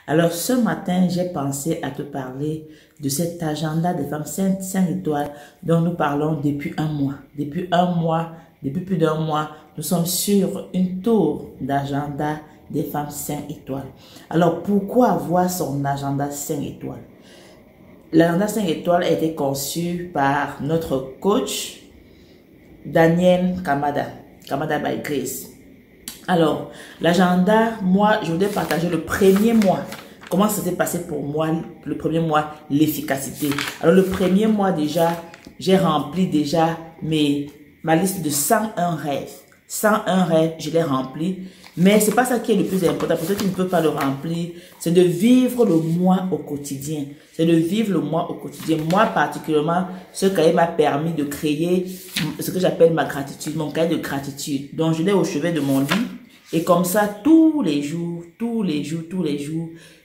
Alors ce matin, j'ai pensé à te parler de cet agenda des femmes 5 étoiles dont nous parlons depuis un mois. Depuis plus d'un mois, nous sommes sur une tour d'agenda des femmes 5 étoiles. Alors pourquoi avoir son agenda 5 étoiles? L'agenda 5 étoiles a été conçu par notre coach Daniel Kamada by Grace. Alors, l'agenda, moi, je voudrais partager le premier mois. Comment ça s'est passé pour moi, le premier mois, l'efficacité. Alors, le premier mois déjà, j'ai rempli déjà ma liste de 101 rêves. 101 rêves, je l'ai rempli. Mais c'est pas ça qui est le plus important. Pour ceux qui ne peuvent pas le remplir, c'est de vivre le mois au quotidien. C'est de vivre le mois au quotidien. Moi, particulièrement, ce cahier m'a permis de créer ce que j'appelle ma gratitude, mon cahier de gratitude. Donc, je l'ai au chevet de mon lit. Et comme ça, tous les jours,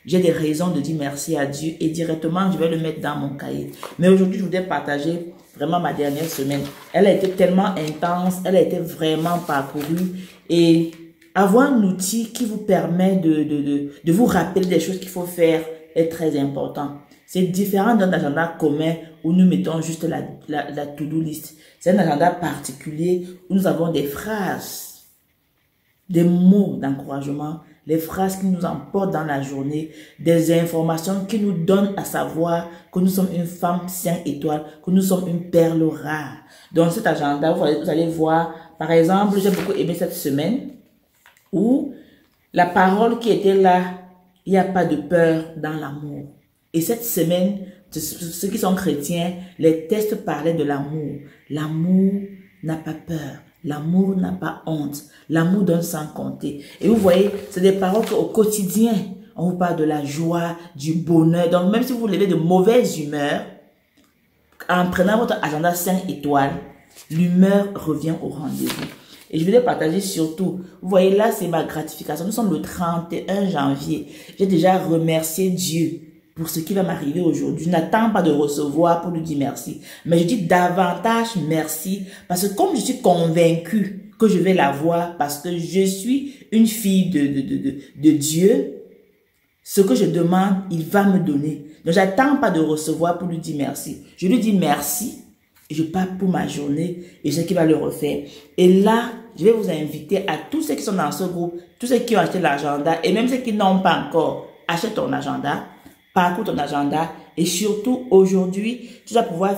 j'ai des raisons de dire merci à Dieu. Et directement, je vais le mettre dans mon cahier. Mais aujourd'hui, je voudrais partager vraiment ma dernière semaine. Elle a été tellement intense. Elle a été vraiment parcourue. Et avoir un outil qui vous permet de vous rappeler des choses qu'il faut faire est très important. C'est différent d'un agenda commun où nous mettons juste la to-do list. C'est un agenda particulier où nous avons des phrases, des mots d'encouragement, les phrases qui nous emportent dans la journée, des informations qui nous donnent à savoir que nous sommes une femme 5 étoiles, que nous sommes une perle rare. Dans cet agenda, vous allez voir, par exemple, j'ai beaucoup aimé cette semaine, où la parole qui était là, il n'y a pas de peur dans l'amour. Et cette semaine, ceux qui sont chrétiens, les textes parlaient de l'amour. L'amour n'a pas peur. L'amour n'a pas honte. L'amour donne sans compter. Et vous voyez, c'est des paroles qu'au quotidien, on vous parle de la joie, du bonheur. Donc même si vous levez de mauvaise humeur, en prenant votre agenda 5 étoiles, l'humeur revient au rendez-vous. Et je voulais partager surtout, vous voyez là, c'est ma gratification. Nous sommes le 31 janvier. J'ai déjà remercié Dieu pour ce qui va m'arriver aujourd'hui. Je n'attends pas de recevoir pour lui dire merci. Mais je dis davantage merci parce que comme je suis convaincue que je vais l'avoir parce que je suis une fille de Dieu, ce que je demande, il va me donner. Donc, j'attends pas de recevoir pour lui dire merci. Je lui dis merci. Et je pars pour ma journée et je sais qu'il va le refaire. Et là, je vais vous inviter à tous ceux qui sont dans ce groupe, tous ceux qui ont acheté l'agenda et même ceux qui n'ont pas encore, achète ton agenda, parcours ton agenda et surtout aujourd'hui, tu vas pouvoir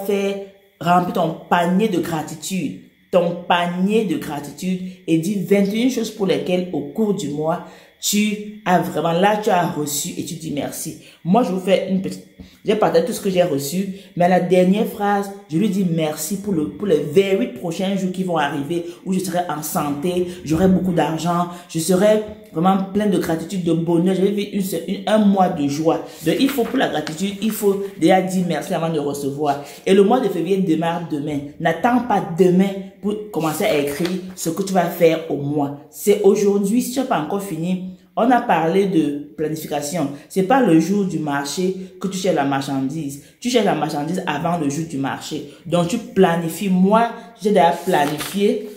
remplir ton panier de gratitude. Ton panier de gratitude et dis 21 choses pour lesquelles au cours du mois, tu as reçu et tu dis merci. Moi, je vous fais une petite... J'ai partagé tout ce que j'ai reçu, mais à la dernière phrase, je lui dis merci pour les 28 prochains jours qui vont arriver où je serai en santé, j'aurai beaucoup d'argent, je serai vraiment plein de gratitude, de bonheur, je vais vivre un mois de joie. Donc, il faut pour la gratitude, il faut déjà dire merci avant de recevoir. Et le mois de février démarre demain. N'attends pas demain pour commencer à écrire ce que tu vas faire au mois. C'est aujourd'hui, si tu n'as pas encore fini. On a parlé de planification. C'est pas le jour du marché que tu cherches la marchandise. Tu cherches la marchandise avant le jour du marché. Donc, tu planifies. Moi, j'ai déjà planifié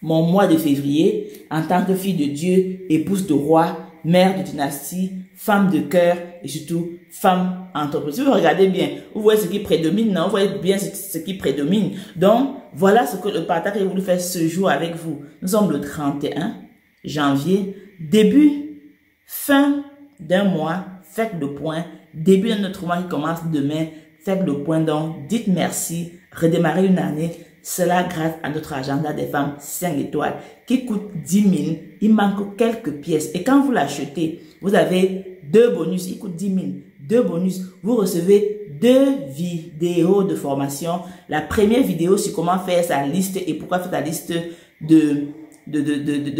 mon mois de février en tant que fille de Dieu, épouse de roi, mère de dynastie, femme de cœur et surtout femme entreprise. Si vous regardez bien, vous voyez ce qui prédomine, non? Vous voyez bien ce qui prédomine. Donc, voilà ce que le partage que j'ai voulu faire ce jour avec vous. Nous sommes le 31 janvier. Fin d'un mois, faites le point. Début d'un autre mois qui commence demain, faites le point. Donc, dites merci, redémarrez une année. Cela grâce à notre agenda des femmes 5 étoiles qui coûte 10 000. Il manque quelques pièces. Et quand vous l'achetez, vous avez 2 bonus. Il coûte 10 000. 2 bonus. Vous recevez 2 vidéos de formation. La première vidéo sur comment faire sa liste et pourquoi faire ta liste de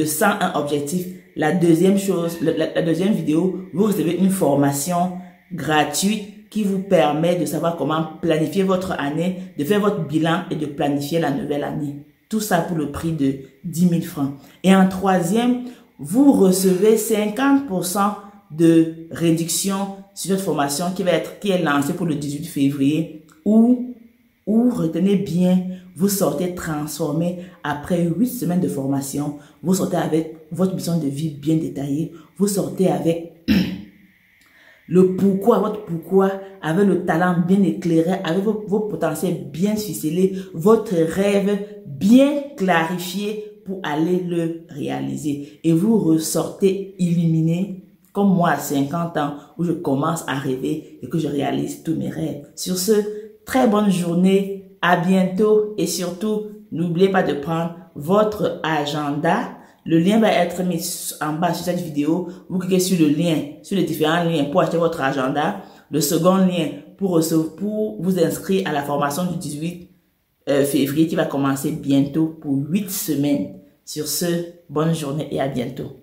101 objectifs. La deuxième chose, la deuxième vidéo, vous recevez une formation gratuite qui vous permet de savoir comment planifier votre année, de faire votre bilan et de planifier la nouvelle année. Tout ça pour le prix de 10 000 francs. Et en troisième, vous recevez 50% de réduction sur notre formation qui est lancée pour le 18 février où retenez bien, vous sortez transformé après 8 semaines de formation. Vous sortez avec votre mission de vie bien détaillée. Vous sortez avec le pourquoi, votre pourquoi, avec le talent bien éclairé, avec vos potentiels bien ficelés, votre rêve bien clarifié pour aller le réaliser. Et vous ressortez illuminé, comme moi à 50 ans, où je commence à rêver et que je réalise tous mes rêves. Sur ce, très bonne journée, à bientôt et surtout, n'oubliez pas de prendre votre agenda. Le lien va être mis en bas sur cette vidéo. Vous cliquez sur le lien, sur les différents liens pour acheter votre agenda. Le second lien pour vous inscrire à la formation du 18 février qui va commencer bientôt pour 8 semaines. Sur ce, bonne journée et à bientôt.